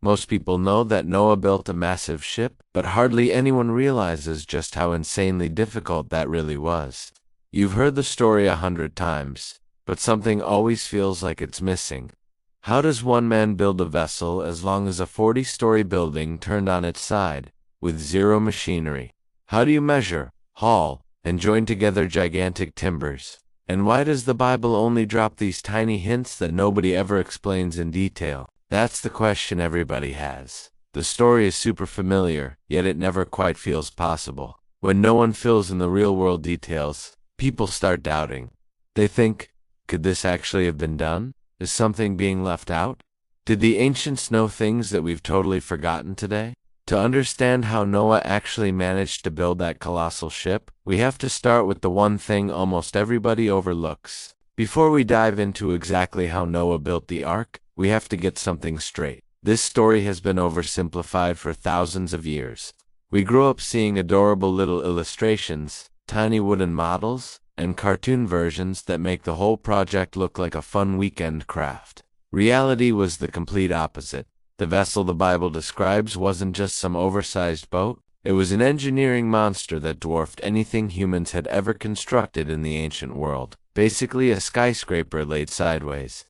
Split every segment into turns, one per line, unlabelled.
Most people know that Noah built a massive ship, but hardly anyone realizes just how insanely difficult that really was. You've heard the story 100 times, but something always feels like it's missing. How does one man build a vessel as long as a 40-story building turned on its side, with zero machinery? How do you measure, haul, and join together gigantic timbers? And why does the Bible only drop these tiny hints that nobody ever explains in detail? That's the question everybody has. The story is super familiar, yet it never quite feels possible. When no one fills in the real-world details, people start doubting. They think, could this actually have been done? Is something being left out? Did the ancients know things that we've totally forgotten today? To understand how Noah actually managed to build that colossal ship, we have to start with the one thing almost everybody overlooks. Before we dive into exactly how Noah built the ark, we have to get something straight. This story has been oversimplified for thousands of years. We grew up seeing adorable little illustrations, tiny wooden models, and cartoon versions that make the whole project look like a fun weekend craft. Reality was the complete opposite. The vessel the Bible describes wasn't just some oversized boat. It was an engineering monster that dwarfed anything humans had ever constructed in the ancient world. Basically a skyscraper laid sideways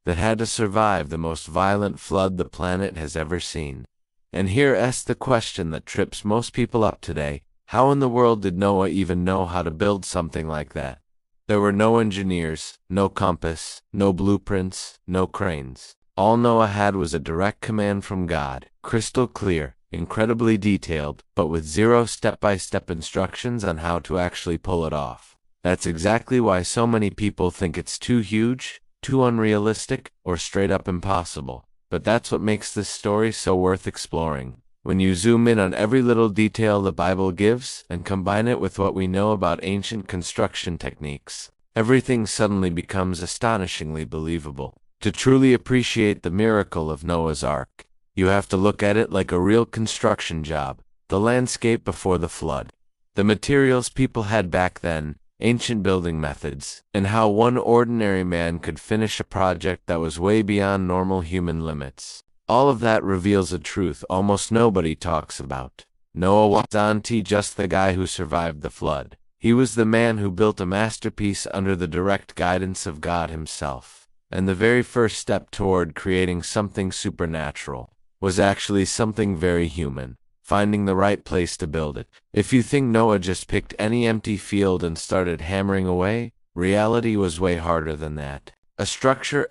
that had to survive the most violent flood the planet has ever seen. And here's the question that trips most people up today. How in the world did Noah even know how to build something like that? There were no engineers, no compass, no blueprints, no cranes. All Noah had was a direct command from God, crystal clear, incredibly detailed, but with zero step-by-step instructions on how to actually pull it off. That's exactly why so many people think it's too huge, too unrealistic, or straight up impossible. But that's what makes this story so worth exploring. When you zoom in on every little detail the Bible gives and combine it with what we know about ancient construction techniques, everything suddenly becomes astonishingly believable. To truly appreciate the miracle of Noah's Ark, you have to look at it like a real construction job, the landscape before the flood, the materials people had back then, ancient building methods, and how one ordinary man could finish a project that was way beyond normal human limits. All of that reveals a truth almost nobody talks about. Noah wasn't just the guy who survived the flood. He was the man who built a masterpiece under the direct guidance of God himself. And the very first step toward creating something supernatural was actually something very human. Finding the right place to build it. If you think Noah just picked any empty field and started hammering away, reality was way harder than that. A structure ***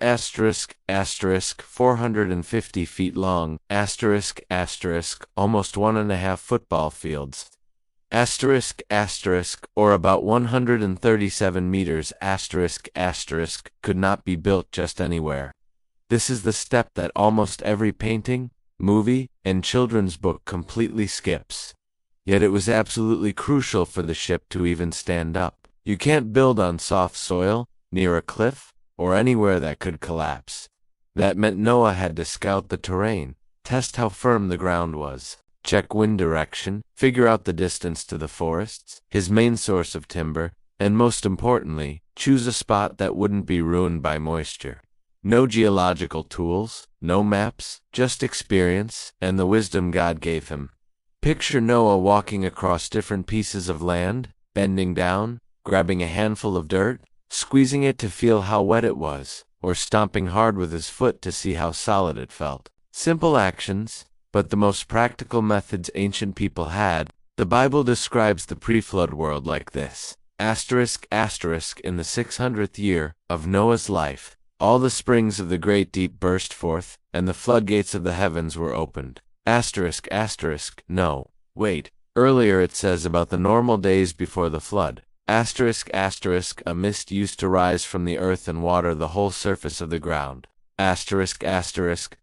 450 feet long, *** almost 1.5 football fields, *** or about 137 meters *** could not be built just anywhere. This is the step that almost every painting, movie, and children's book completely skips. Yet it was absolutely crucial for the ship to even stand up. You can't build on soft soil, near a cliff, or anywhere that could collapse. That meant Noah had to scout the terrain, test how firm the ground was, check wind direction, figure out the distance to the forests, his main source of timber, and most importantly, choose a spot that wouldn't be ruined by moisture. No geological tools, no maps, just experience and the wisdom God gave him. Picture Noah walking across different pieces of land, bending down, grabbing a handful of dirt, squeezing it to feel how wet it was, or stomping hard with his foot to see how solid it felt. Simple actions, but the most practical methods ancient people had. The Bible describes the pre-flood world like this. *** In the 600th year of Noah's life, all the springs of the great deep burst forth, and the floodgates of the heavens were opened. No, wait. Earlier it says about the normal days before the flood. *** A mist used to rise from the earth and water the whole surface of the ground.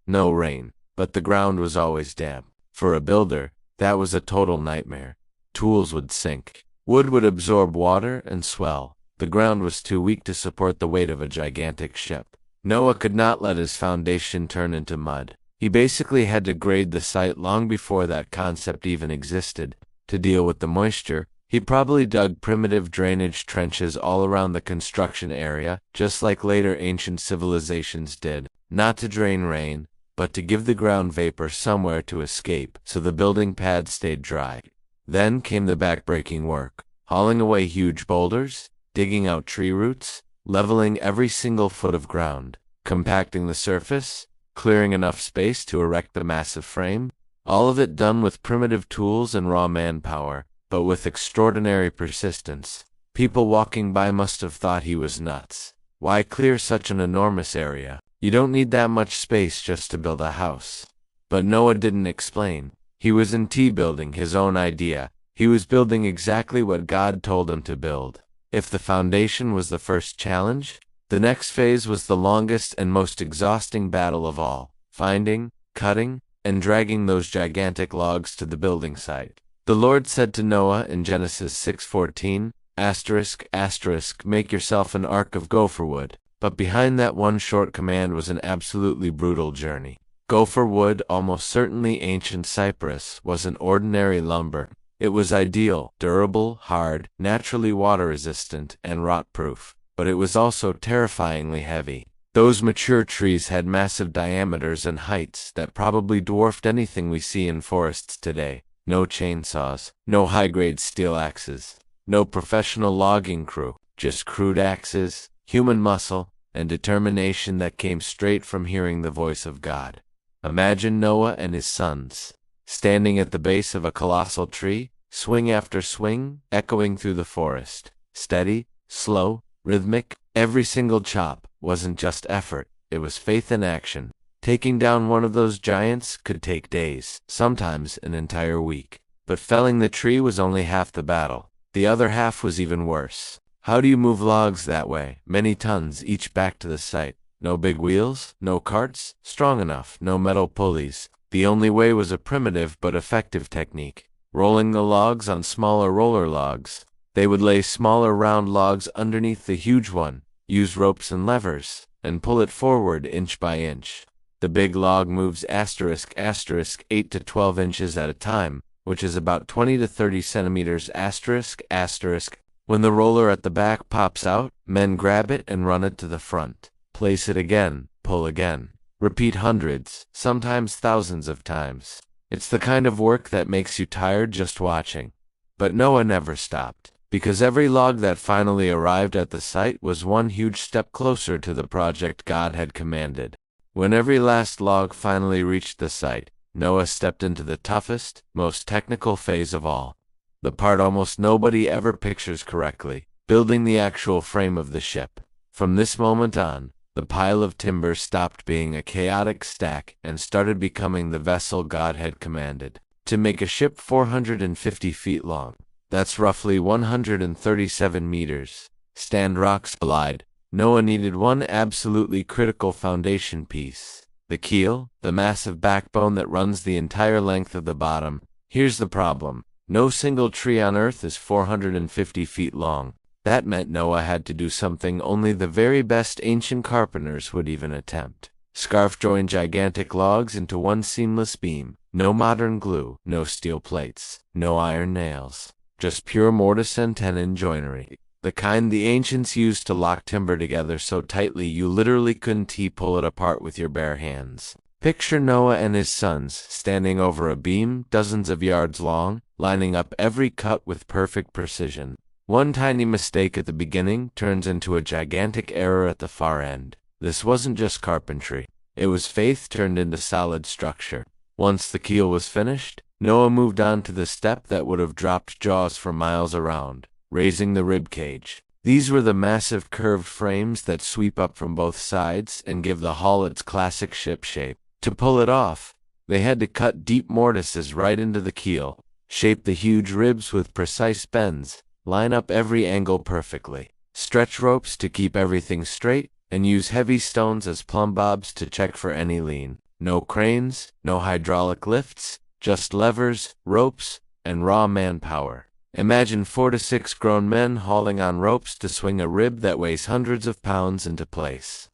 No rain, but the ground was always damp. For a builder, that was a total nightmare. Tools would sink. Wood would absorb water and swell. The ground was too weak to support the weight of a gigantic ship. Noah could not let his foundation turn into mud. He basically had to grade the site long before that concept even existed. To deal with the moisture, he probably dug primitive drainage trenches all around the construction area, just like later ancient civilizations did. Not to drain rain, but to give the ground vapor somewhere to escape so the building pad stayed dry. Then came the backbreaking work, hauling away huge boulders, digging out tree roots, leveling every single foot of ground, compacting the surface, clearing enough space to erect the massive frame. All of it done with primitive tools and raw manpower, but with extraordinary persistence. People walking by must have thought he was nuts. Why clear such an enormous area? You don't need that much space just to build a house. But Noah didn't explain. He was building his own idea. He was building exactly what God told him to build. If the foundation was the first challenge, the next phase was the longest and most exhausting battle of all, finding, cutting, and dragging those gigantic logs to the building site. The Lord said to Noah in Genesis 6:14, make yourself an ark of gopher wood. But behind that one short command was an absolutely brutal journey. Gopher wood, almost certainly ancient cypress, wasn't ordinary lumber. It was ideal, durable, hard, naturally water-resistant, and rot-proof. But it was also terrifyingly heavy. Those mature trees had massive diameters and heights that probably dwarfed anything we see in forests today. No chainsaws, no high-grade steel axes, no professional logging crew, just crude axes, human muscle, and determination that came straight from hearing the voice of God. Imagine Noah and his sons, standing at the base of a colossal tree, swing after swing, echoing through the forest. Steady, slow, rhythmic, every single chop wasn't just effort, it was faith in action. Taking down one of those giants could take days, sometimes an entire week. But felling the tree was only half the battle. The other half was even worse. How do you move logs that way, many tons each, back to the site? No big wheels, no carts, strong enough, no metal pulleys. The only way was a primitive but effective technique. Rolling the logs on smaller roller logs. They would lay smaller round logs underneath the huge one, use ropes and levers, and pull it forward inch by inch. The big log moves *** 8 to 12 inches at a time, which is about 20 to 30 centimeters ***. When the roller at the back pops out, men grab it and run it to the front. Place it again, pull again. Repeat hundreds, sometimes thousands of times. It's the kind of work that makes you tired just watching. But Noah never stopped, because every log that finally arrived at the site was one huge step closer to the project God had commanded. When every last log finally reached the site, Noah stepped into the toughest, most technical phase of all. The part almost nobody ever pictures correctly, building the actual frame of the ship. From this moment on, the pile of timber stopped being a chaotic stack and started becoming the vessel God had commanded. To make a ship 450 feet long, that's roughly 137 meters, stand rock solid, Noah needed one absolutely critical foundation piece. The keel, the massive backbone that runs the entire length of the bottom. Here's the problem. No single tree on Earth is 450 feet long. That meant Noah had to do something only the very best ancient carpenters would even attempt. Scarf join gigantic logs into one seamless beam. No modern glue, no steel plates, no iron nails. Just pure mortise and tenon joinery. The kind the ancients used to lock timber together so tightly you literally couldn't pull it apart with your bare hands. Picture Noah and his sons standing over a beam dozens of yards long, lining up every cut with perfect precision. One tiny mistake at the beginning turns into a gigantic error at the far end. This wasn't just carpentry. It was faith turned into solid structure. Once the keel was finished, Noah moved on to the step that would have dropped jaws for miles around, raising the rib cage. These were the massive curved frames that sweep up from both sides and give the hull its classic ship shape. To pull it off, they had to cut deep mortises right into the keel, shape the huge ribs with precise bends, line up every angle perfectly, stretch ropes to keep everything straight, and use heavy stones as plumb bobs to check for any lean. No cranes, no hydraulic lifts, just levers, ropes, and raw manpower. Imagine 4 to 6 grown men hauling on ropes to swing a rib that weighs hundreds of pounds into place.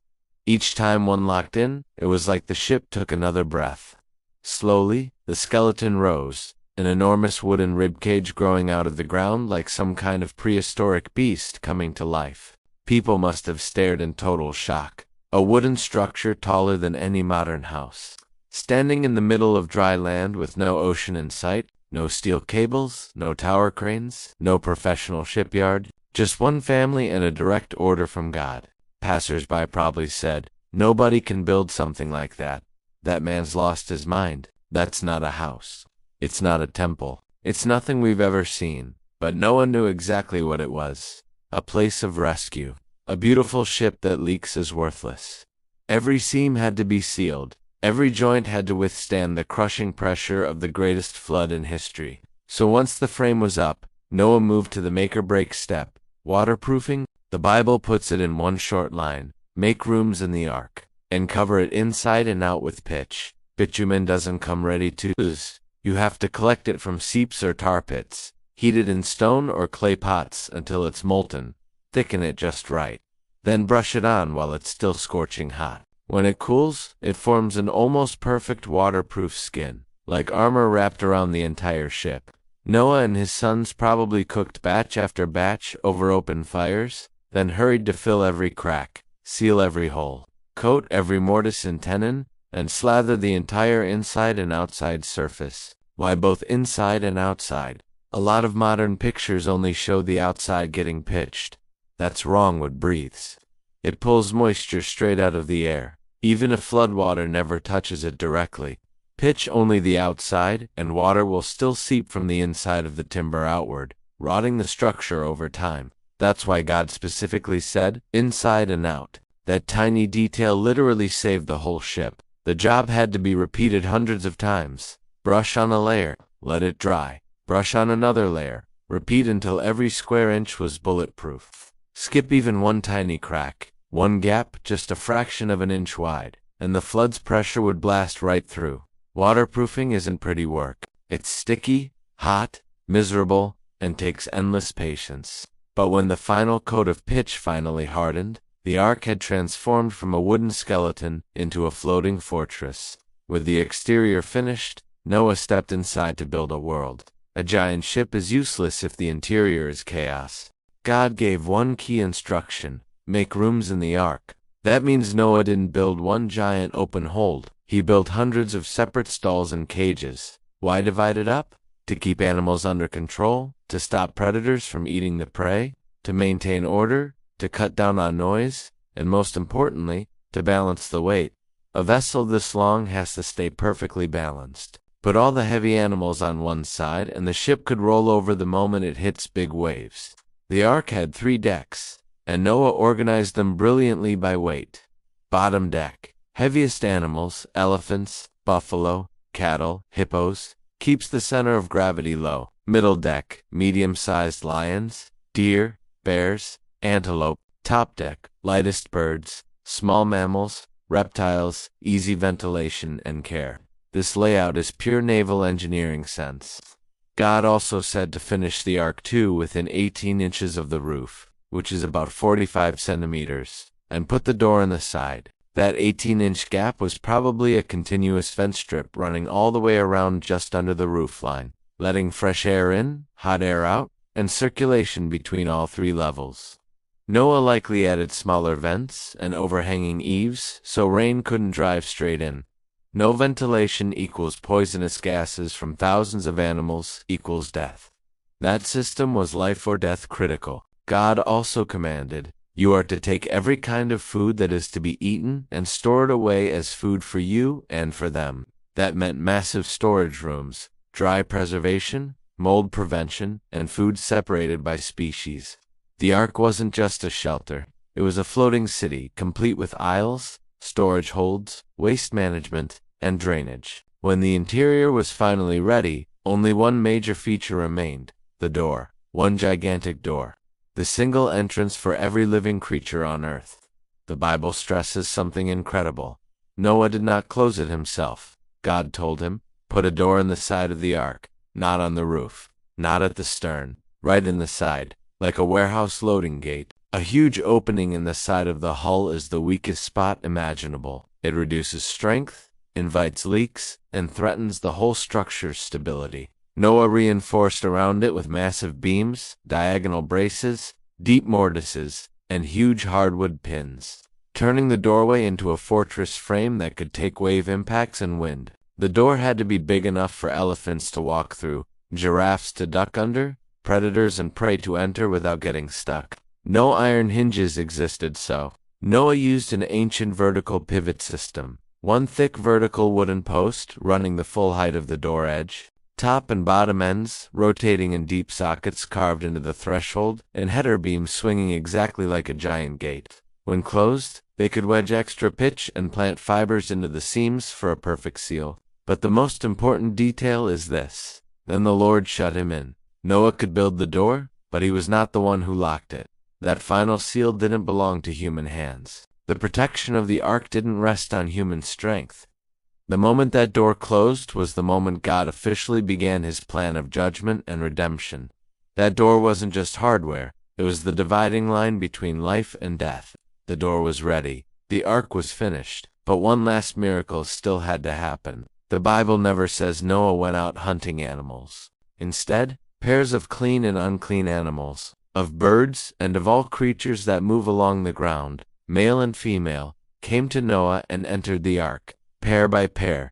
Each time one locked in, it was like the ship took another breath. Slowly, the skeleton rose, an enormous wooden ribcage growing out of the ground like some kind of prehistoric beast coming to life. People must have stared in total shock. A wooden structure taller than any modern house. Standing in the middle of dry land with no ocean in sight, no steel cables, no tower cranes, no professional shipyard, just one family and a direct order from God. Passers-by probably said, "Nobody can build something like that. That man's lost his mind. That's not a house. It's not a temple. It's nothing we've ever seen." But Noah knew exactly what it was. A place of rescue. A beautiful ship that leaks is worthless. Every seam had to be sealed. Every joint had to withstand the crushing pressure of the greatest flood in history. So once the frame was up, Noah moved to the make-or-break step. Waterproofing? The Bible puts it in one short line. Make rooms in the ark, and cover it inside and out with pitch. Bitumen doesn't come ready to use. You have to collect it from seeps or tar pits. Heat it in stone or clay pots until it's molten. Thicken it just right. Then brush it on while it's still scorching hot. When it cools, it forms an almost perfect waterproof skin, like armor wrapped around the entire ship. Noah and his sons probably cooked batch after batch over open fires, then hurried to fill every crack, seal every hole, coat every mortise and tenon, and slather the entire inside and outside surface. Why both inside and outside? A lot of modern pictures only show the outside getting pitched. That's wrong. Wood breathes. It pulls moisture straight out of the air. Even if floodwater never touches it directly. Pitch only the outside, and water will still seep from the inside of the timber outward, rotting the structure over time. That's why God specifically said, inside and out. That tiny detail literally saved the whole ship. The job had to be repeated hundreds of times. Brush on a layer, let it dry. Brush on another layer. Repeat until every square inch was bulletproof. Skip even one tiny crack. One gap, just a fraction of an inch wide, and the flood's pressure would blast right through. Waterproofing isn't pretty work. It's sticky, hot, miserable, and takes endless patience. But when the final coat of pitch finally hardened, the ark had transformed from a wooden skeleton into a floating fortress. With the exterior finished, Noah stepped inside to build a world. A giant ship is useless if the interior is chaos. God gave one key instruction. Make rooms in the ark. That means Noah didn't build one giant open hold. He built hundreds of separate stalls and cages. Why divide it up? To keep animals under control, to stop predators from eating the prey, to maintain order, to cut down on noise, and most importantly, to balance the weight. A vessel this long has to stay perfectly balanced. Put all the heavy animals on one side and the ship could roll over the moment it hits big waves. The ark had 3 decks, and Noah organized them brilliantly by weight. Bottom deck, heaviest animals, elephants, buffalo, cattle, hippos, keeps the center of gravity low. Middle deck, medium-sized lions, deer, bears, antelope. Top deck, lightest birds, small mammals, reptiles, easy ventilation and care. This layout is pure naval engineering sense. God also said to finish the ark too within 18 inches of the roof, which is about 45 centimeters, and put the door in the side. That 18-inch gap was probably a continuous vent strip running all the way around just under the roof line, letting fresh air in, hot air out, and circulation between all 3 levels. Noah likely added smaller vents and overhanging eaves so rain couldn't drive straight in. No ventilation equals poisonous gases from thousands of animals equals death. That system was life or death critical. God also commanded, "You are to take every kind of food that is to be eaten and store it away as food for you and for them." That meant massive storage rooms, dry preservation, mold prevention, and food separated by species. The ark wasn't just a shelter. It was a floating city, complete with aisles, storage holds, waste management, and drainage. When the interior was finally ready, only one major feature remained: the door. One gigantic door. The single entrance for every living creature on earth. The Bible stresses something incredible. Noah did not close it himself. God told him, "Put a door in the side of the ark, not on the roof, not at the stern, right in the side, like a warehouse loading gate." A huge opening in the side of the hull is the weakest spot imaginable. It reduces strength, invites leaks, and threatens the whole structure's stability. Noah reinforced around it with massive beams, diagonal braces, deep mortises, and huge hardwood pins. turning the doorway into a fortress frame that could take wave impacts and wind. The door had to be big enough for elephants to walk through, giraffes to duck under, predators and prey to enter without getting stuck. No iron hinges existed, so Noah used an ancient vertical pivot system. One thick vertical wooden post running the full height of the door edge, top and bottom ends rotating in deep sockets carved into the threshold, and header beams swinging exactly like a giant gate. When closed, they could wedge extra pitch and plant fibers into the seams for a perfect seal. But the most important detail is this: then the Lord shut him in. Noah could build the door, but he was not the one who locked it. That final seal didn't belong to human hands. The protection of the ark didn't rest on human strength. The moment that door closed was the moment God officially began his plan of judgment and redemption. That door wasn't just hardware, it was the dividing line between life and death. The door was ready, the ark was finished, but one last miracle still had to happen. The Bible never says Noah went out hunting animals. Instead, pairs of clean and unclean animals, of birds and of all creatures that move along the ground, male and female, came to Noah and entered the ark, pair by pair.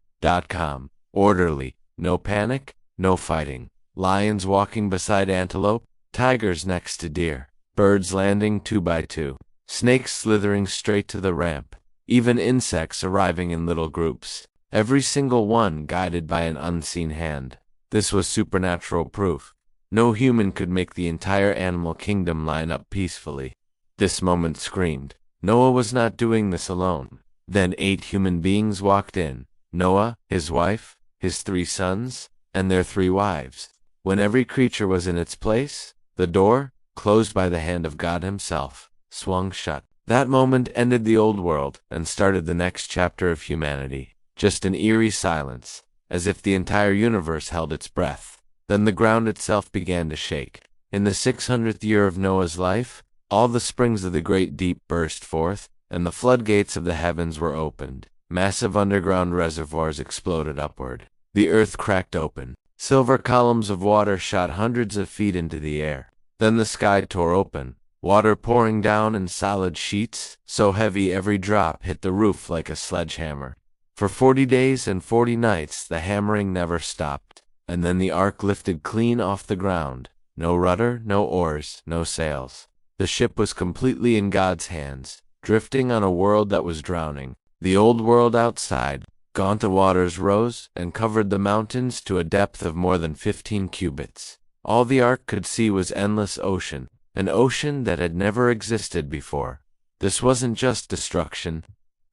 Orderly, no panic, no fighting. Lions walking beside antelope, tigers next to deer, birds landing 2 by 2, snakes slithering straight to the ramp, even insects arriving in little groups, every single one guided by an unseen hand. This was supernatural proof. No human could make the entire animal kingdom line up peacefully. This moment screamed, Noah was not doing this alone. Then 8 human beings walked in: Noah, his wife, his 3 sons, and their 3 wives. When every creature was in its place, the door, closed by the hand of God himself, swung shut. That moment ended the old world and started the next chapter of humanity. Just an eerie silence, as if the entire universe held its breath. Then the ground itself began to shake. In the 600th year of Noah's life, all the springs of the great deep burst forth, and the floodgates of the heavens were opened. Massive underground reservoirs exploded upward. The earth cracked open. Silver columns of water shot hundreds of feet into the air. Then the sky tore open, water pouring down in solid sheets, so heavy every drop hit the roof like a sledgehammer. For 40 days and 40 nights the hammering never stopped, and then the ark lifted clean off the ground. No rudder, no oars, no sails. The ship was completely in God's hands, drifting on a world that was drowning. The old world outside, gaunt the waters rose and covered the mountains to a depth of more than 15 cubits. All the ark could see was endless ocean, an ocean that had never existed before. This wasn't just destruction.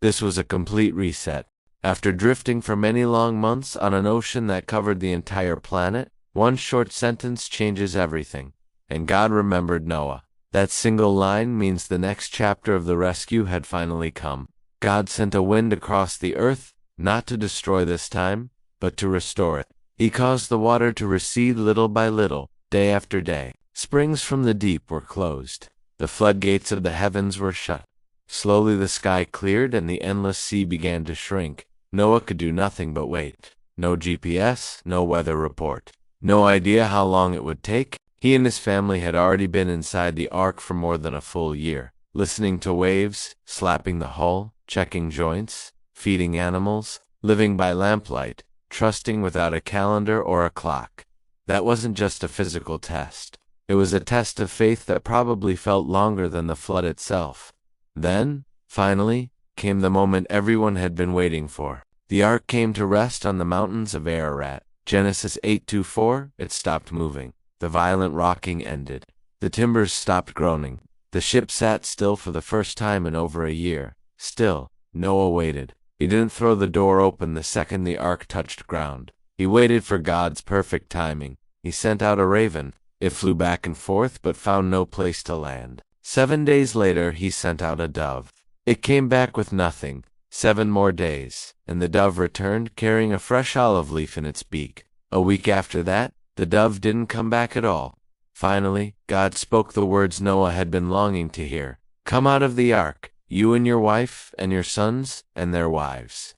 This was a complete reset. After drifting for many long months on an ocean that covered the entire planet, one short sentence changes everything. And God remembered Noah. That single line means the next chapter of the rescue had finally come. God sent a wind across the earth, not to destroy this time, but to restore it. He caused the water to recede little by little, day after day. Springs from the deep were closed. The floodgates of the heavens were shut. Slowly the sky cleared and the endless sea began to shrink. Noah could do nothing but wait. No GPS, no weather report. No idea how long it would take. He and his family had already been inside the ark for more than a full year, listening to waves, slapping the hull, checking joints, feeding animals, living by lamplight, trusting without a calendar or a clock. That wasn't just a physical test. It was a test of faith that probably felt longer than the flood itself. Then, finally, came the moment everyone had been waiting for. The ark came to rest on the mountains of Ararat. Genesis 8:24, it stopped moving. The violent rocking ended. The timbers stopped groaning. The ship sat still for the first time in over a year. Still, Noah waited. He didn't throw the door open the second the ark touched ground. He waited for God's perfect timing. He sent out a raven. It flew back and forth but found no place to land. 7 days later he sent out a dove. It came back with nothing. 7 more days, and the dove returned carrying a fresh olive leaf in its beak. A week after that, the dove didn't come back at all. Finally, God spoke the words Noah had been longing to hear. Come out of the ark, you and your wife and your sons and their wives.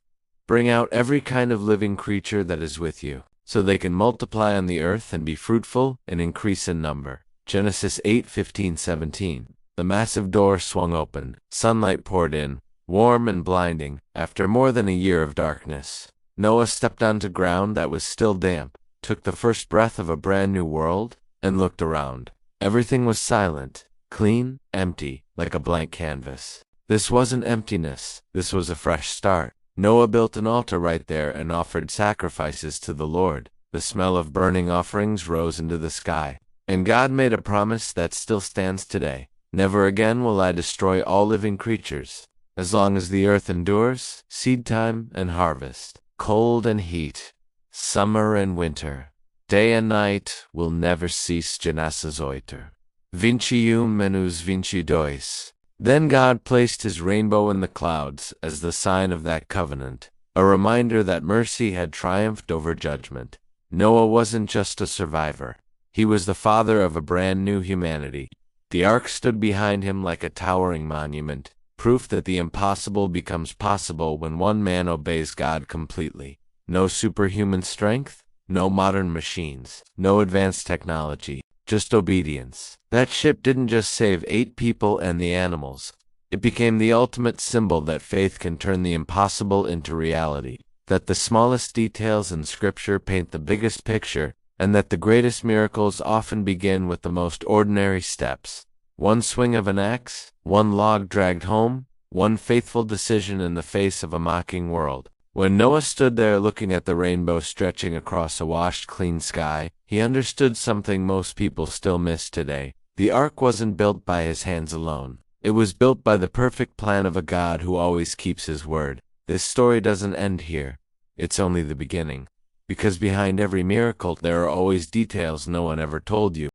Bring out every kind of living creature that is with you, so they can multiply on the earth and be fruitful and increase in number. Genesis 8:15-17. The massive door swung open. Sunlight poured in, warm and blinding, after more than a year of darkness. Noah stepped onto ground that was still damp, took the first breath of a brand new world, and looked around. Everything was silent, clean, empty, like a blank canvas. This wasn't emptiness, this was a fresh start. Noah built an altar right there and offered sacrifices to the Lord. The smell of burning offerings rose into the sky. And God made a promise that still stands today. Never again will I destroy all living creatures. As long as the earth endures, seed time and harvest, cold and heat, summer and winter, day and night will never cease genasazoiter. Vincium menus vincidois. Then God placed his rainbow in the clouds as the sign of that covenant, a reminder that mercy had triumphed over judgment. Noah wasn't just a survivor. He was the father of a brand new humanity. The ark stood behind him like a towering monument, proof that the impossible becomes possible when one man obeys God completely. No superhuman strength, no modern machines, no advanced technology, just obedience. That ship didn't just save 8 people and the animals. It became the ultimate symbol that faith can turn the impossible into reality, that the smallest details in Scripture paint the biggest picture, and that the greatest miracles often begin with the most ordinary steps. One swing of an axe, one log dragged home, one faithful decision in the face of a mocking world. When Noah stood there looking at the rainbow stretching across a washed clean sky, he understood something most people still miss today. The ark wasn't built by his hands alone. It was built by the perfect plan of a God who always keeps his word. This story doesn't end here. It's only the beginning. Because behind every miracle there are always details no one ever told you.